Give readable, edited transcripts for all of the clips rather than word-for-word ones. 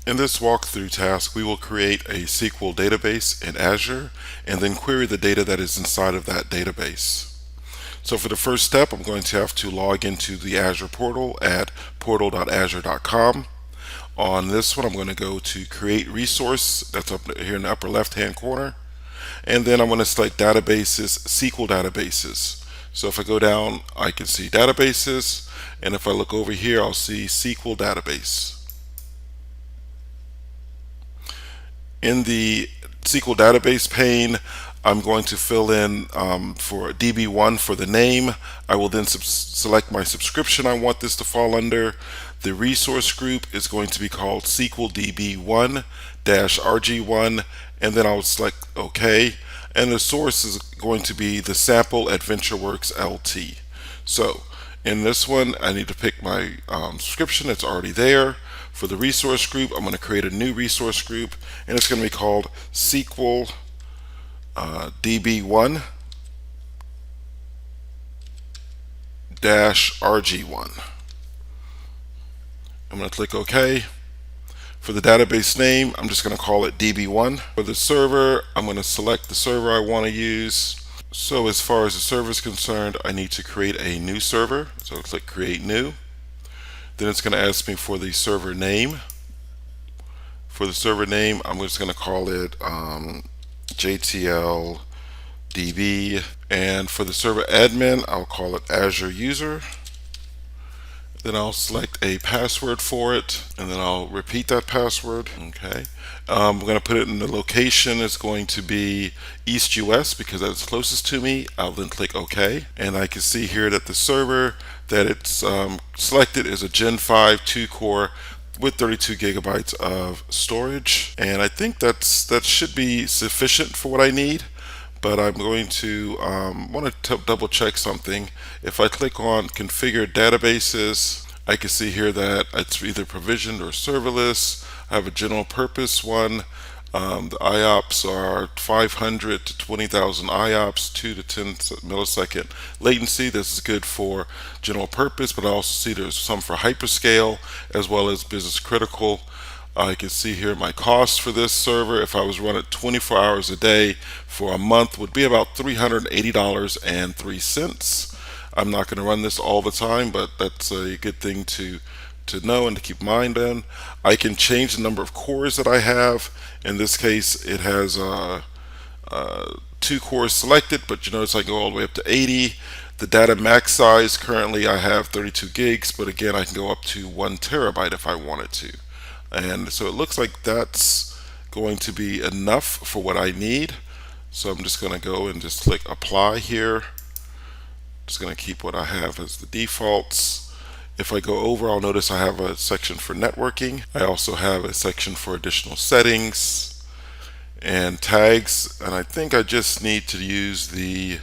In this walkthrough task, we will create a SQL database in Azure and then query the data that is inside of that database. So for the first step, I'm going to have to log into the Azure portal at portal.azure.com. On this one, I'm going to go to Create Resource. That's up here in the upper left-hand corner. And then I'm going to select Databases, SQL Databases. So if I go down, I can see Databases. And if I look over here, I'll see SQL Database. In the SQL database pane, I'm going to fill in for DB1 for the name. I will then select my subscription I want this to fall under. The resource group is going to be called SQL DB1-RG1, and then I'll select OK. And the source is going to be the sample AdventureWorks LT. So in this one, I need to pick my subscription. It's already there. For the resource group, I'm going to create a new resource group, and it's going to be called SQL DB1-RG1. I'm going to click OK. For the database name, I'm just going to call it DB1. For the server, I'm going to select the server I want to use. So as far as the server is concerned, I need to create a new server. So click Create New. Then it's going to ask me for the server name. For the server name, I'm just going to call it JTL DB. And for the server admin, I'll call it Azure User. Then I'll select a password for it, and then I'll repeat that password. Okay. I'm going to put it in the location. It's going to be East US because that's closest to me. I'll then click OK, and I can see here that the server that it's selected is a Gen 5 2-core with 32 gigabytes of storage, and I think that should be sufficient for what I need. But I'm going to want to double check something. If I click on Configure Databases, I can see here that it's either provisioned or serverless. I have a general purpose one. The IOPS are 500 to 20,000 IOPS, 2 to 10 millisecond latency. This is good for general purpose, but I also see there's some for hyperscale as well as business critical. I can see here my cost for this server, if I was running 24 hours a day for a month, would be about $380.03. I'm not going to run this all the time, but that's a good thing to know and to keep in mind. In I can change the number of cores that I have. In this case, it has 2 cores selected, but you notice I can go all the way up to 80. The data max size, currently I have 32 gigs, but again I can go up to 1 terabyte if I wanted to. And so it looks like that's going to be enough for what I need. So I'm just going to go and just click apply here. Just going to keep what I have as the defaults. If I go over, I'll notice I have a section for networking. I also have a section for additional settings and tags, and I think I just need to use the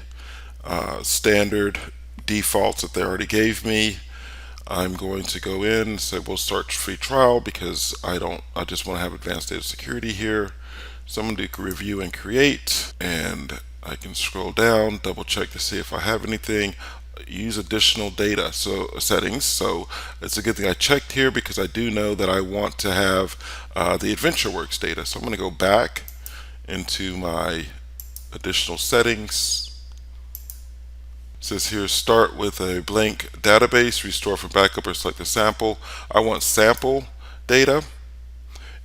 standard defaults that they already gave me. I'm going to go in and say we'll start free trial because I just want to have advanced data security here. So I'm going to do review and create, and I can scroll down, double check to see if I have anything. Use additional data settings. So it's a good thing I checked here because I do know that I want to have the AdventureWorks data. So I'm going to go back into my additional settings. It says here start with a blank database, restore from backup, or select a sample. I want sample data,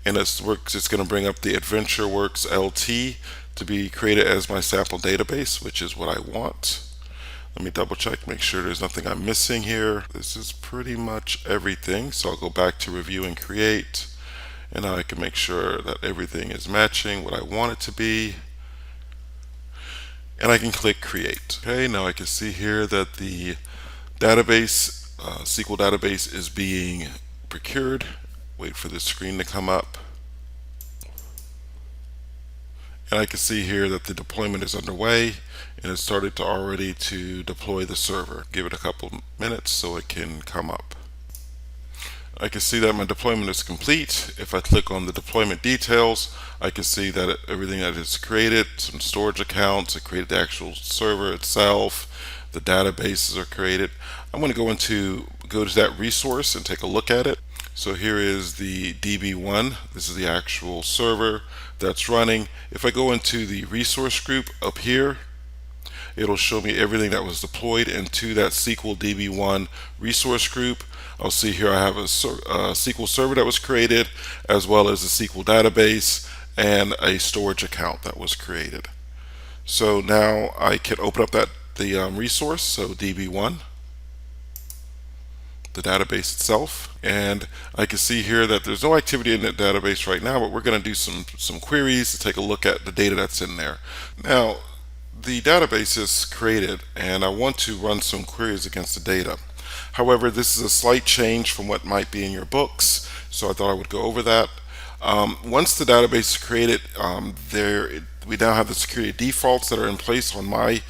and it's going to bring up the AdventureWorks LT to be created as my sample database, which is what I want. Let me double check, make sure there's nothing I'm missing here. This is pretty much everything. So I'll go back to review and create, and now I can make sure that everything is matching what I want it to be. And I can click create. Okay, now I can see here that the database, SQL database, is being procured. Wait for this screen to come up. And I can see here that the deployment is underway and it started already to deploy the server. Give it a couple minutes so it can come up. I can see that my deployment is complete. If I click on the deployment details, I can see that everything that is created, some storage accounts, it created the actual server itself, the databases are created. I'm going to go to that resource and take a look at it. So here is the DB1. This is the actual server that's running. If I go into the resource group up here, it'll show me everything that was deployed into that SQL DB1 resource group. I'll see here I have a SQL server that was created, as well as a SQL database and a storage account that was created. So now I can open up the resource, so DB1, the database itself, and I can see here that there's no activity in that database right now, but we're going to do some queries to take a look at the data that's in there. Now, the database is created and I want to run some queries against the data. However, this is a slight change from what might be in your books, so I thought I would go over that. Once the database is created, we now have the security defaults that are in place on my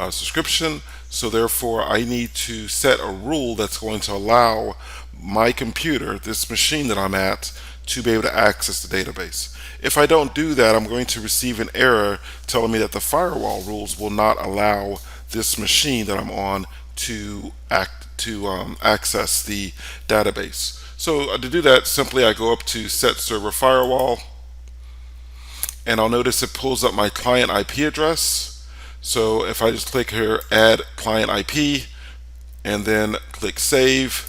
subscription, so therefore I need to set a rule that's going to allow my computer, this machine that I'm at, to be able to access the database. If I don't do that, I'm going to receive an error telling me that the firewall rules will not allow this machine that I'm on to access the database. So to do that, simply I go up to Set Server Firewall, and I'll notice it pulls up my client IP address. So if I just click here, Add Client IP, and then click Save,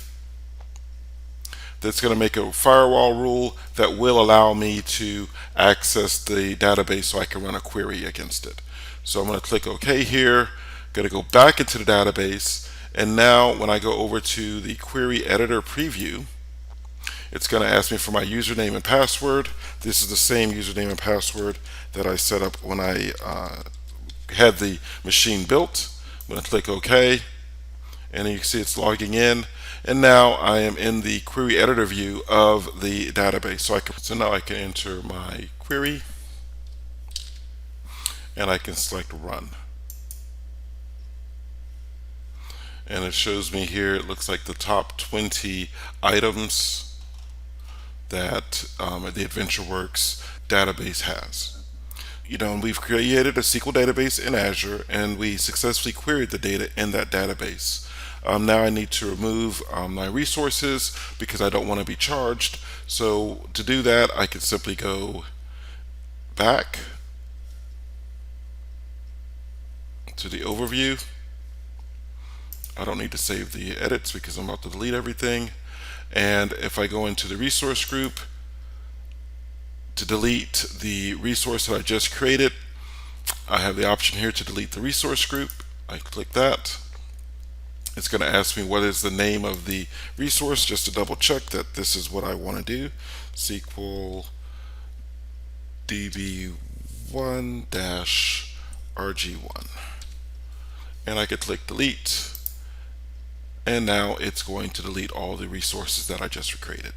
that's going to make a firewall rule that will allow me to access the database so I can run a query against it. So I'm going to click OK here, going to go back into the database, and now when I go over to the query editor preview, it's going to ask me for my username and password. This is the same username and password that I set up when I had the machine built. I'm going to click OK, and you can see it's logging in, and now I am in the query editor view of the database. So now I can enter my query, and I can select Run. And it shows me here, it looks like the top 20 items that the AdventureWorks database has. And we've created a SQL database in Azure, and we successfully queried the data in that database. Now I need to remove my resources because I don't want to be charged. So to do that, I can simply go back to the overview. I don't need to save the edits because I'm about to delete everything. And if I go into the resource group to delete the resource that I just created, I have the option here to delete the resource group. I click that. It's going to ask me what is the name of the resource, just to double check that this is what I want to do. SQL db1-rg1, and I could click delete, and now it's going to delete all the resources that I just created.